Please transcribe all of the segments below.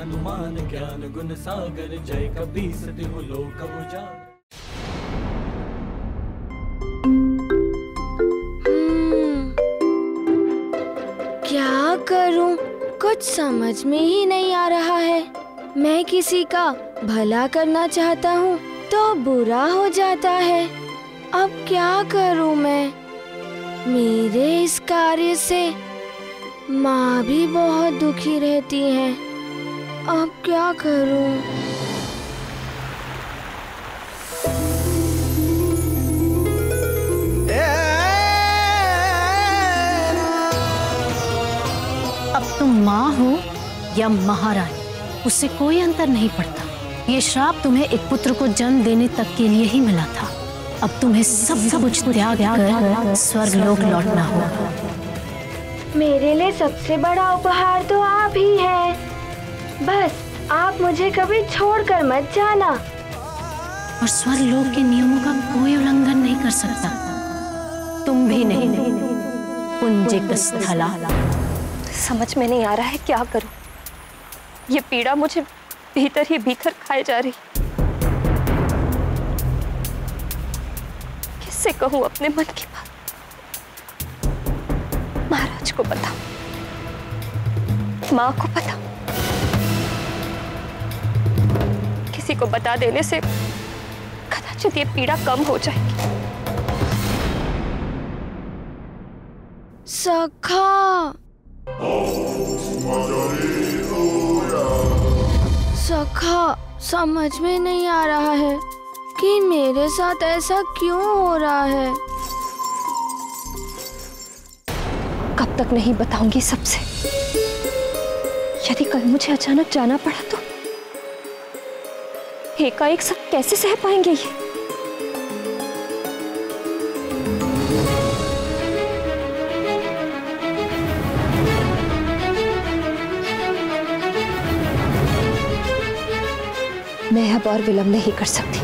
हनुमान ज्ञान गुण सागर, जय कपीस तिहु लोक उजागर। क्या करूं? कुछ समझ में ही नहीं आ रहा है। मैं किसी का भला करना चाहता हूँ तो बुरा हो जाता है। अब क्या करूं मैं? मेरे इस कार्य से माँ भी बहुत दुखी रहती है। अब क्या करूं? अब तुम माँ हो या महारानी, उससे कोई अंतर नहीं पड़ता। ये श्राप तुम्हें एक पुत्र को जन्म देने तक के लिए ही मिला था। अब तुम्हें सब कुछ त्याग कर स्वर्ग लोक लौटना होगा। मेरे लिए सबसे बड़ा उपहार तो आप ही है। बस आप मुझे कभी छोड़कर मत जाना। और स्वर्ग लोक के नियमों का कोई उल्लंघन नहीं कर सकता, तुम भी नहीं। पुंजिक स्थला। समझ में नहीं आ रहा है क्या करूं। ये पीड़ा मुझे भीतर ही भीतर खाए जा रही। किससे कहूं अपने मन की बात? महाराज को बताऊं, माँ को बताऊं? किसी को बता देने से कदाचित ये पीड़ा कम हो जाएगी। सखा, सखा, समझ में नहीं आ रहा है कि मेरे साथ ऐसा क्यों हो रहा है। कब तक नहीं बताऊंगी सबसे? यदि कल मुझे अचानक जाना पड़ा तो एकाएक सब कैसे सह पाएंगे ये? मैं अब और विलंब नहीं कर सकती।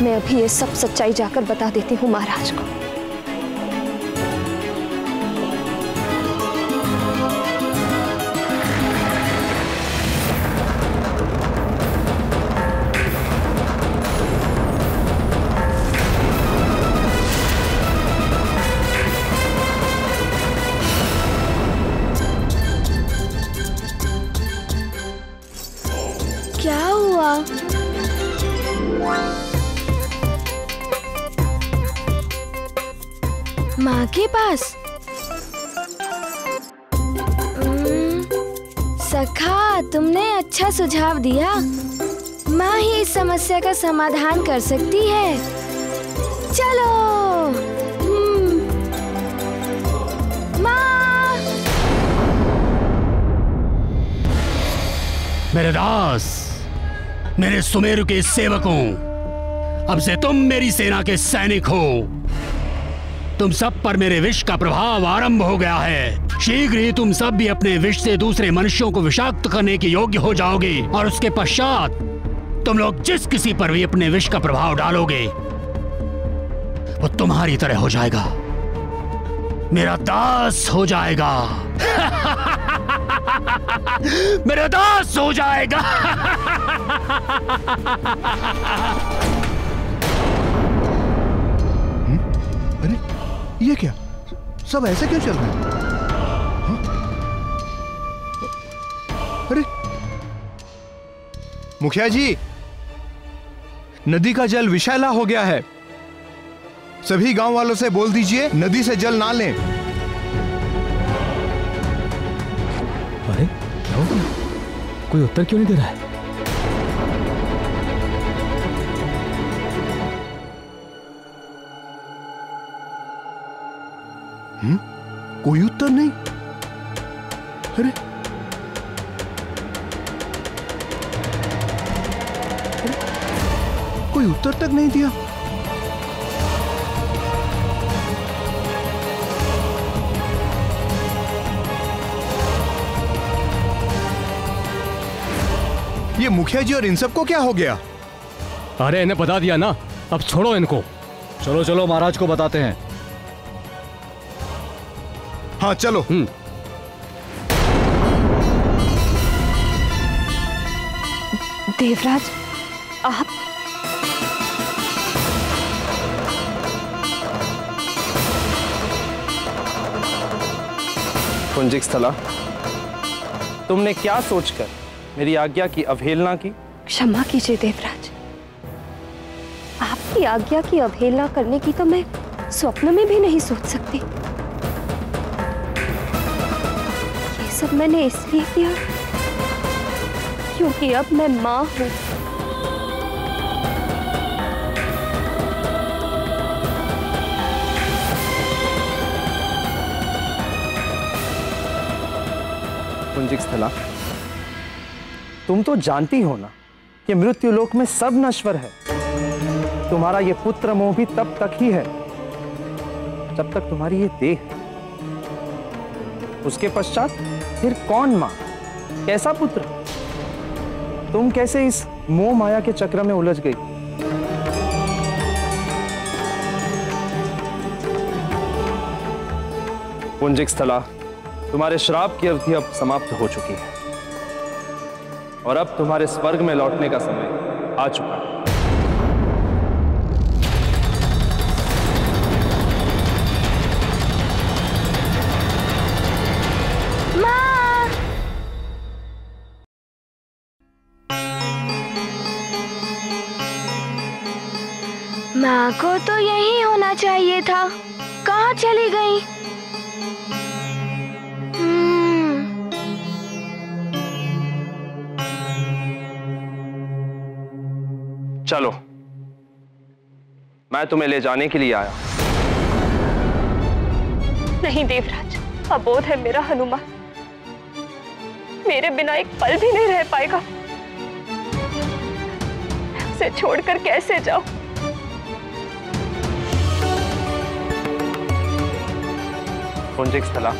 मैं अभी ये सब सच्चाई जाकर बता देती हूँ महाराज को। क्या हुआ? माँ के पास? सखा, तुमने अच्छा सुझाव दिया। माँ ही इस समस्या का समाधान कर सकती है। चलो। माँ! मेरे दास, मेरे सुमेरु के सेवकों, अब से तुम मेरी सेना के सैनिक हो। तुम सब पर मेरे विष का प्रभाव आरंभ हो गया है। शीघ्र ही तुम सब भी अपने विष से दूसरे मनुष्यों को विषाक्त करने के योग्य हो जाओगे, और उसके पश्चात तुम लोग जिस किसी पर भी अपने विष का प्रभाव डालोगे वो तुम्हारी तरह हो जाएगा, मेरा दास हो जाएगा। मेरा दास हो जाएगा। अरे ये क्या? सब ऐसे क्यों चल रहा है? हाँ? अरे मुखिया जी, नदी का जल विषैला हो गया है। सभी गांव वालों से बोल दीजिए नदी से जल ना लें। अरे क्या हो गया? कोई उत्तर क्यों नहीं दे रहा है? कोई उत्तर नहीं। अरे कोई उत्तर तक नहीं दिया। ये मुखिया जी और इन सबको क्या हो गया? अरे इन्हें बता दिया ना, अब छोड़ो इनको। चलो चलो महाराज को बताते हैं। हाँ चलो। देवराज, आप पुंजिक स्थला, तुमने क्या सोचकर मेरी आज्ञा की अवहेलना की? क्षमा कीजिए देवराज, आपकी आज्ञा की अवहेलना करने की तो मैं स्वप्न में भी नहीं सोच सकती। ये सब मैंने इसलिए किया क्योंकि अब मैं मां हूं। पुंजिक स्थला, तुम तो जानती हो ना कि मृत्युलोक में सब नश्वर है। तुम्हारा ये पुत्र मोह भी तब तक ही है जब तक तुम्हारी ये देह है। उसके पश्चात फिर कौन मां, कैसा पुत्र? तुम कैसे इस मोह माया के चक्र में उलझ गई? पुंजिक स्थला, तुम्हारे श्राप की अवधि अब समाप्त हो चुकी है और अब तुम्हारे स्वर्ग में लौटने का समय आ चुका है। माँ को तो यही होना चाहिए था, कहाँ चली गई? चलो, मैं तुम्हें ले जाने के लिए आया। नहीं देवराज, अबोध है मेरा हनुमान, मेरे बिना एक पल भी नहीं रह पाएगा। उसे छोड़कर कैसे जाऊं? पुंजिक स्थला,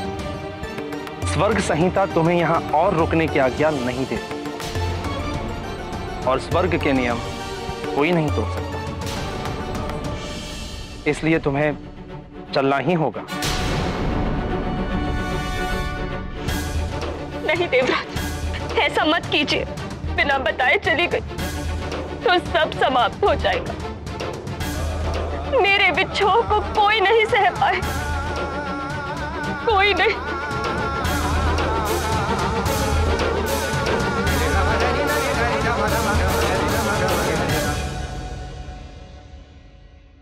स्वर्ग संहिता तुम्हें यहां और रुकने की आज्ञा नहीं देती और स्वर्ग के नियम कोई नहीं तोड़ सकता, इसलिए तुम्हें चलना ही होगा। नहीं देवराज, ऐसा मत कीजिए। बिना बताए चली गई तो सब समाप्त हो जाएगा। मेरे विछोह को कोई नहीं सह पाए, कोई नहीं।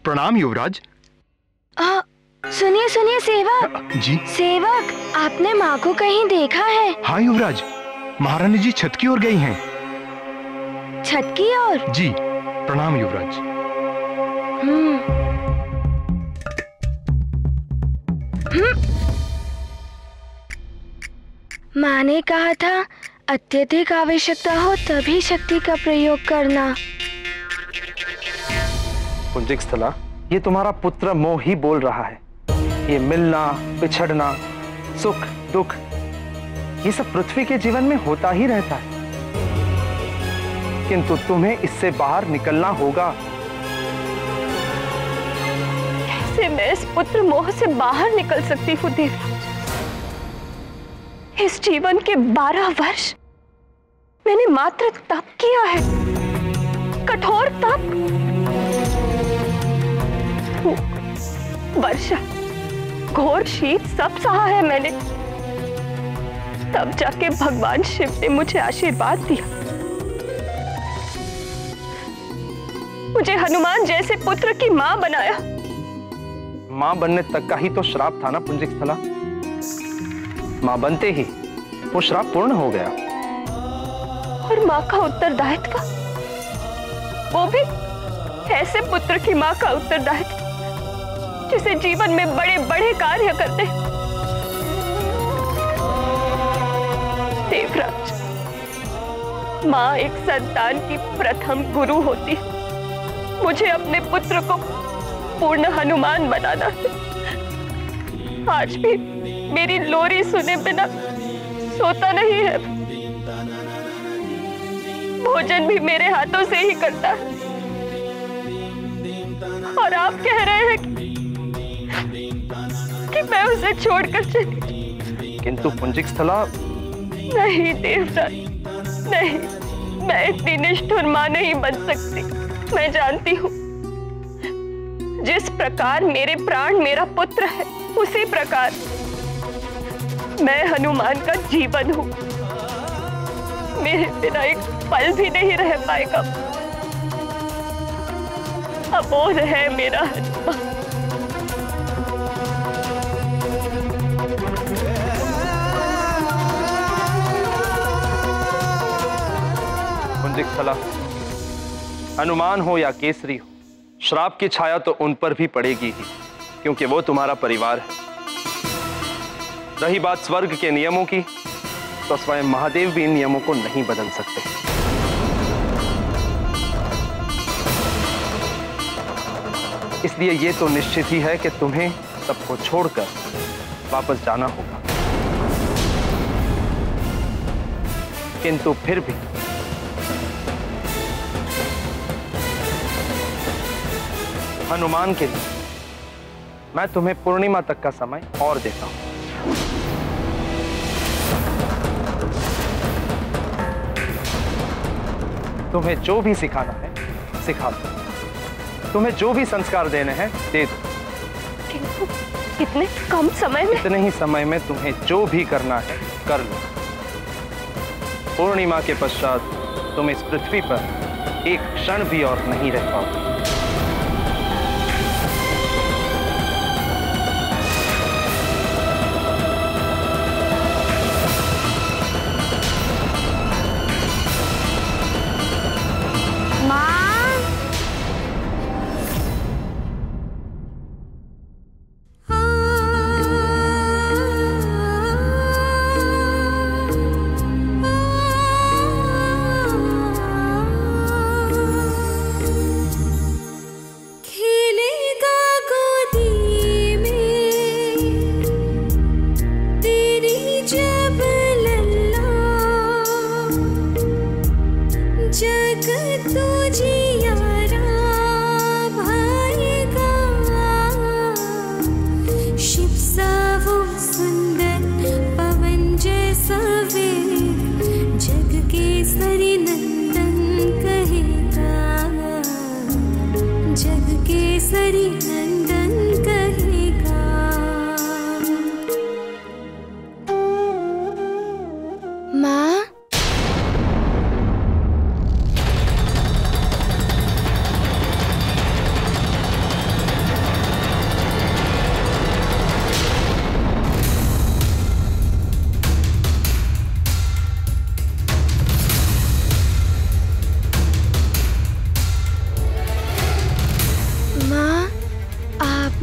प्रणाम युवराज। सुनिए सुनिए सेवक। जी सेवक, आपने माँ को कहीं देखा है? हाँ युवराज, महारानी जी छत की ओर गई हैं। छत की ओर? जी, प्रणाम युवराज। माँ ने कहा था अत्यधिक आवश्यकता हो तभी शक्ति का प्रयोग करना। पुंजिक स्थला, ये तुम्हारा पुत्र मोह ही बोल रहा है। ये मिलना, बिछड़ना, सुख दुख, ये सब पृथ्वी के जीवन में होता ही रहता है, किंतु तुम्हें इससे बाहर निकलना होगा। कैसे मैं इस पुत्र मोह से बाहर निकल सकती हूँ देवराज? इस जीवन के 12 वर्ष मैंने मात्र तप किया है, कठोर तप, वर्षा, घोर शीत सब सहा है मैंने। तब जाके भगवान शिव ने मुझे आशीर्वाद दिया, मुझे हनुमान जैसे पुत्र की मां बनाया। मां बनने तक का ही तो श्राप था ना पुंजिक स्थला। मां बनते ही वो श्राप पूर्ण हो गया। और मां का उत्तरदायित्व, वो भी ऐसे पुत्र की मां का उत्तरदायित्व जिसे जीवन में बड़े बड़े कार्य करते। देवराज, मां एक संतान की प्रथम गुरु होती है। मुझे अपने पुत्र को पूर्ण हनुमान बनाना है। आज भी मेरी लोरी सुने बिना सोता नहीं है, भोजन भी मेरे हाथों से ही करता है। और आप कह रहे हैं कि मैं उसे छोड़कर चली। किंतु पुंजिक स्थला, नहीं देवराज, नहीं, मैं इतनी निष्ठुर मां नहीं बन सकती। मैं जानती हूँ जिस प्रकार मेरे प्राण मेरा पुत्र है, उसी प्रकार मैं हनुमान का जीवन हूँ। मेरे बिना एक पल भी नहीं रह पाएगा। अबोध है मेरा हनुमान। स्थला, हनुमान हो या केसरी हो, श्राप की छाया तो उन पर भी पड़ेगी ही, क्योंकि वो तुम्हारा परिवार है। रही बात स्वर्ग के नियमों की, तो स्वयं महादेव भी इन नियमों को नहीं बदल सकते। इसलिए ये तो निश्चित ही है कि तुम्हें सबको छोड़कर वापस जाना होगा। किंतु फिर भी हनुमान के लिए मैं तुम्हें पूर्णिमा तक का समय और देता हूं। तुम्हें जो भी सिखाना है सिखा दो, तुम्हें जो भी संस्कार देने हैं दे दो। किंतु इतने कम समय में? इतने ही समय में तुम्हें जो भी करना है कर लो। पूर्णिमा के पश्चात तुम इस पृथ्वी पर एक क्षण भी और नहीं रह पाओगे।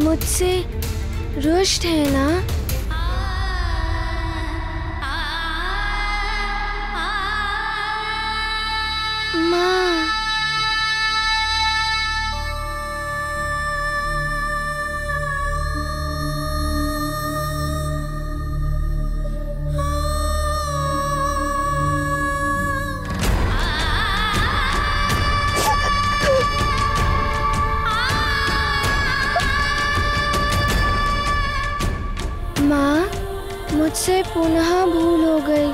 मुझसे रुष्ट है ना? माँ, मुझसे पुनः भूल हो गई।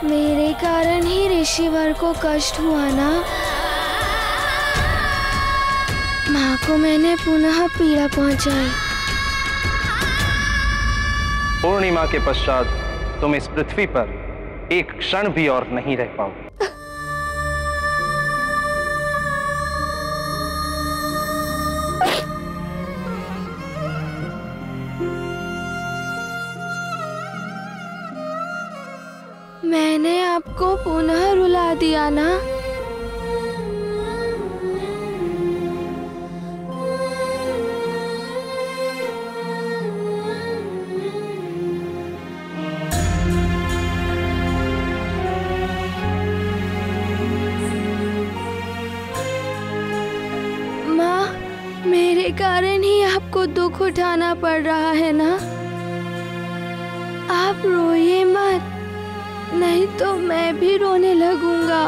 मेरे कारण ही ऋषिवर को कष्ट हुआ ना? माँ को मैंने पुनः पीड़ा पहुंचाई। पूर्णिमा के पश्चात तुम इस पृथ्वी पर एक क्षण भी और नहीं रह पाओगे। मैंने आपको पुनः रुला दिया ना? माँ, मेरे कारण ही आपको दुख उठाना पड़ रहा है ना? आप रोइए मत, नहीं तो मैं भी रोने लगूंगा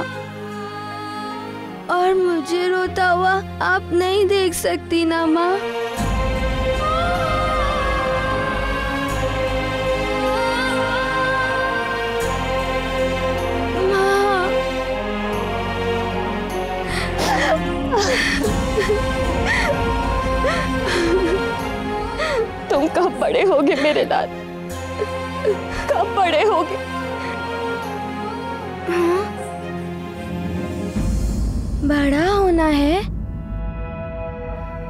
और मुझे रोता हुआ आप नहीं देख सकती ना माँ? माँ, मेरे लाल, कब बड़े होगे? बड़ा होना है?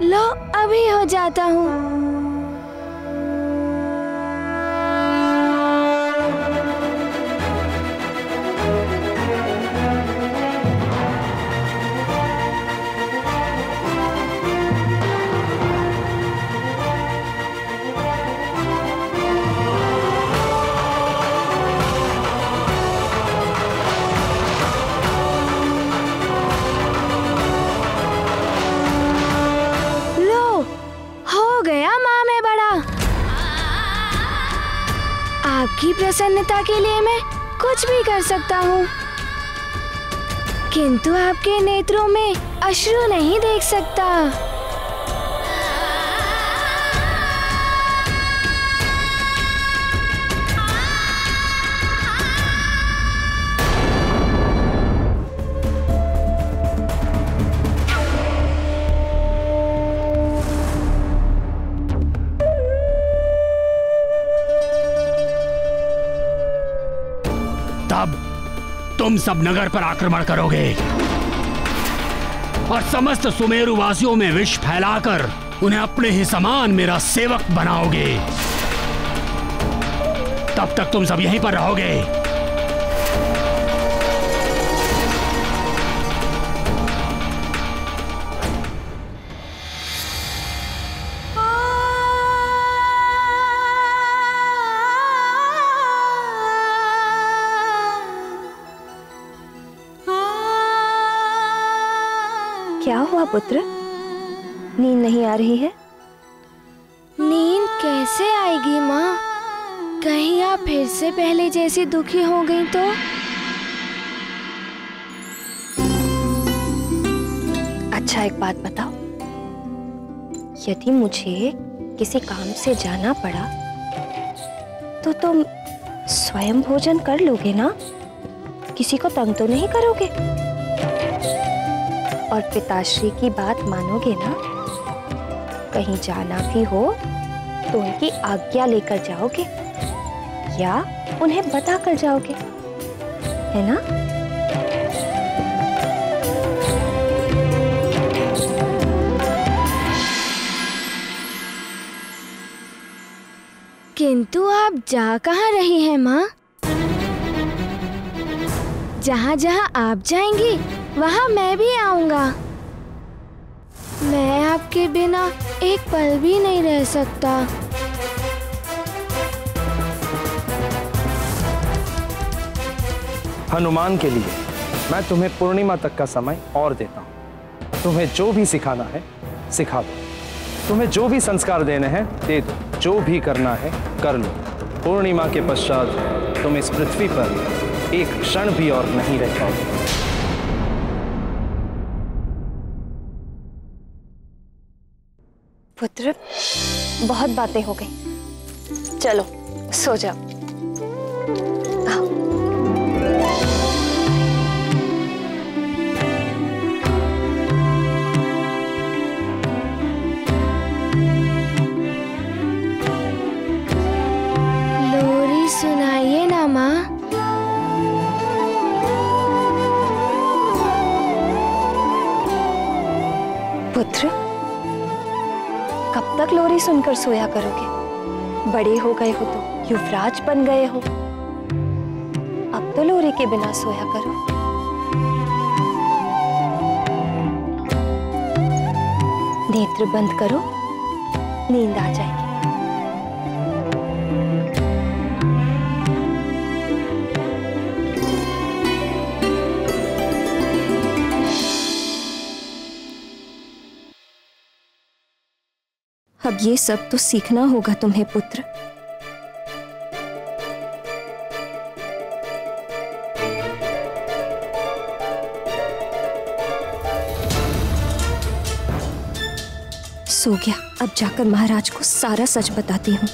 लो अभी हो जाता हूँ। आपकी प्रसन्नता के लिए मैं कुछ भी कर सकता हूँ, किंतु आपके नेत्रों में अश्रु नहीं देख सकता। तुम सब नगर पर आक्रमण करोगे और समस्त सुमेरु वासियों में विष फैलाकर उन्हें अपने ही समान मेरा सेवक बनाओगे। तब तक तुम सब यहीं पर रहोगे। क्या हुआ पुत्र? नींद नहीं आ रही है? नींद कैसे आएगी माँ? कहीं आप फिर से पहले जैसी दुखी हो गई तो? अच्छा एक बात बताओ, यदि मुझे किसी काम से जाना पड़ा तो तुम स्वयं भोजन कर लोगे ना? किसी को तंग तो नहीं करोगे? और पिताश्री की बात मानोगे ना? कहीं जाना भी हो तो उनकी आज्ञा लेकर जाओगे या उन्हें बता कर जाओगे, है ना? किंतु आप जा कहाँ रही हैं माँ? जहाँ जहाँ आप जाएंगी वहाँ मैं भी आऊंगा। मैं आपके बिना एक पल भी नहीं रह सकता। हनुमान के लिए मैं तुम्हें पूर्णिमा तक का समय और देता हूँ। तुम्हें जो भी सिखाना है सिखा दो, तुम्हें जो भी संस्कार देने हैं दे दो, जो भी करना है कर लो। पूर्णिमा के पश्चात तुम इस पृथ्वी पर एक क्षण भी और नहीं रह पाओगे। पुत्र, बहुत बातें हो गई, चलो सो जाओ। आओ। लोरी सुनाइए ना माँ। पुत्र, कब तक लोरी सुनकर सोया करोगे? बड़े हो गए हो तो युवराज बन गए हो, अब तो लोरी के बिना सोया करो। नेत्र बंद करो, नींद आ जाएगी। अब ये सब तो सीखना होगा तुम्हें पुत्र। सो गया, अब जाकर महाराज को सारा सच बताती हूँ।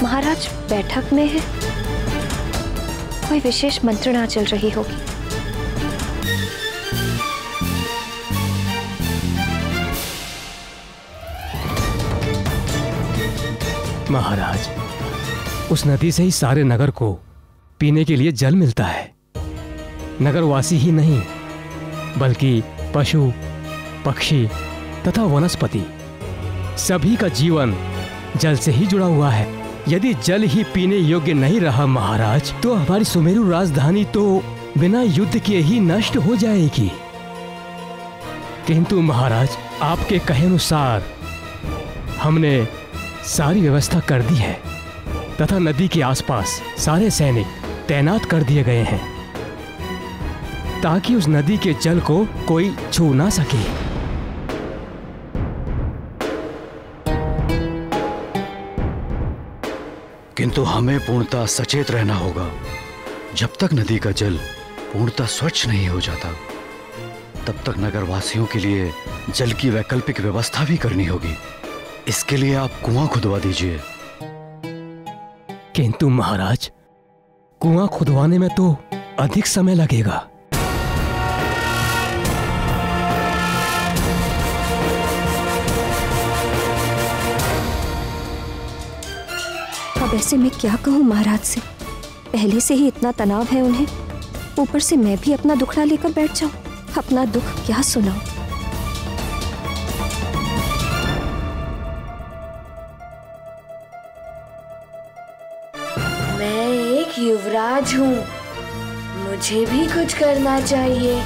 महाराज बैठक में है। कोई विशेष मंत्रणा चल रही होगी। महाराज, उस नदी से ही सारे नगर को पीने के लिए जल मिलता है। नगरवासी ही नहीं बल्कि पशु, पक्षी तथा वनस्पति सभी का जीवन जल से ही जुड़ा हुआ है। यदि जल ही पीने योग्य नहीं रहा महाराज, तो हमारी सुमेरु राजधानी तो बिना युद्ध किए ही नष्ट हो जाएगी। किंतु महाराज, आपके कहे अनुसार हमने सारी व्यवस्था कर दी है तथा नदी के आसपास सारे सैनिक तैनात कर दिए गए हैं ताकि उस नदी के जल को कोई छू ना सके। किंतु हमें पूर्णतः सचेत रहना होगा। जब तक नदी का जल पूर्णतः स्वच्छ नहीं हो जाता, तब तक नगरवासियों के लिए जल की वैकल्पिक व्यवस्था भी करनी होगी। इसके लिए आप कुआं खुदवा दीजिए। किंतु महाराज, कुआं खुदवाने में तो अधिक समय लगेगा। अब ऐसे मैं क्या कहूँ महाराज से? पहले से ही इतना तनाव है उन्हें, ऊपर से मैं भी अपना दुखड़ा लेकर बैठ जाऊं। अपना दुख क्या सुनाऊं? मैं एक युवराज हूँ, मुझे भी कुछ करना चाहिए।